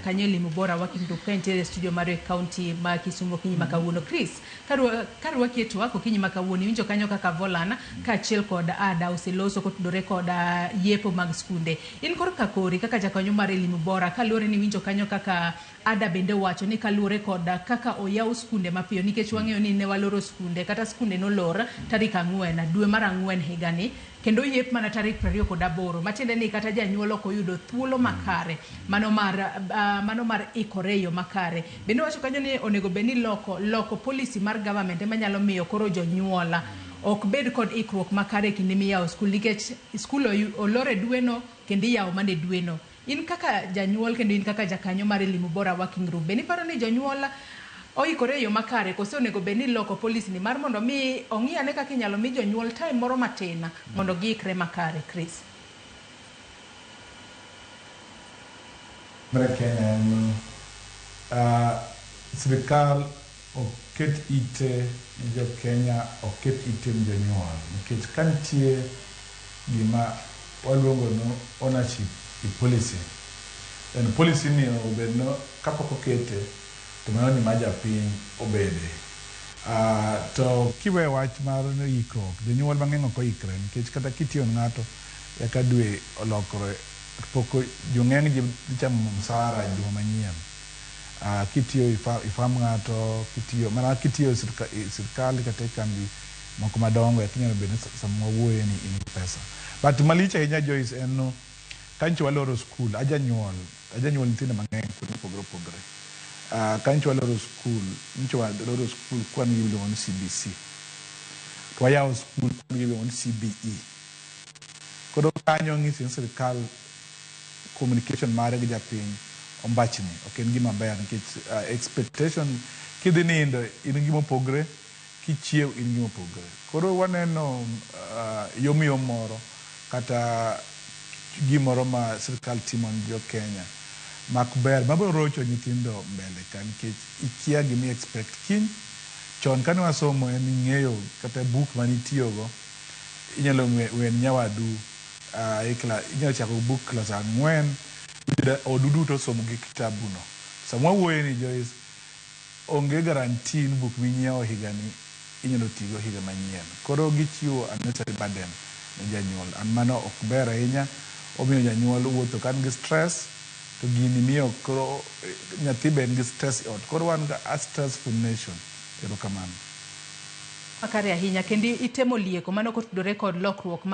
kanyo limo bora working group ka intere studio mar county ma Kisumu kinyi makawuono. Chris, karwaki eto wako kinyi makawuono winjo kanyo kaka volana ka chiel kod ada oseloso kotudore kod yepo mag skunde. In kor kakori kaka jakanyo mar limo bora kaluore ni winjo kanyo kaka ada bende wacho ni kaluore kod kaka oyaw skunde mapiyo nikech wang'eyo ni ne waloro skunde kata skunde nolor tarik 4 dwe mar 4 higani kendo yep mana tarik 28 matiende ni kata janyuol ok oyudo thuolo makare mano mar ikoreyo makare. Bende wacho kanyo ni onego beni loko policy mar government manyalo miyo koro jonyuola ok bed kod ikruok makare kinde miyawo skul nikech skul olore dweno kendo iyawo mane dweno. In kaka janyuol kendo in kaka jakanyo mar limo bora working group beni paro ni jonyuola oikore yo makare kose onego beni loko policy ni mar mondo mi ong'iyane kaka inyalo mi jonyuol time moro matin mondo giikre makare. Chris. Kenya sirkal oket ite jo Kenya oket ite jonyuol nikech kantie gima waluongo no ownership i policy and policy ni obedno kapok okete to mano ni maja piny obede to kiwe wach mar ikruok jonyuol mang'eny ok oikre nikech kata kitiyo ng'ato eka dwe olokore poko jong'eny gichamo msara juma manyien kitiyo ifam ng'ato kitiyo sirkal kata kambi moko madongo yakinyalo bedo sama wuoye ni in pesa but malich ahinya Joyce en no kancho waloro school ajanyuol nyithindo mang'eny pogre kancho waloro school kwan yulo on CBC to wayawo school kwan yulo on CBE kodo kanyo ng'isi sirkal communication mare gi japiny ombachni ok en gima ber nikech expectation kidhi nindo in gima pogre kichiew in gima pogre koro waneno yomyom moro kata gimoro ma sirkal timo ni jo Kenya mak ber mabiro rocho nyithindo mbele ka nikech ikia gimi expect kiny chon kane wasomo en ng'eyo kata book manitiyogo inyalo wen nyawadu inyalo chako book class 4 oduduto somo gi kitabuno samwa wuoye ni Joyce onge guarantee ni book minyiewo higani inyalo tigo higa manyien koro gichiwo unnecessary burden ne janyuol an mano ok ber ahinya omiyo janyuol wuotho kan gi stress to gini miyo koro nyathi ben gi stress ot koro wan ga a stressful nation erokamano makare ahinya kendo itemo lieko mano kotudore kod lokruok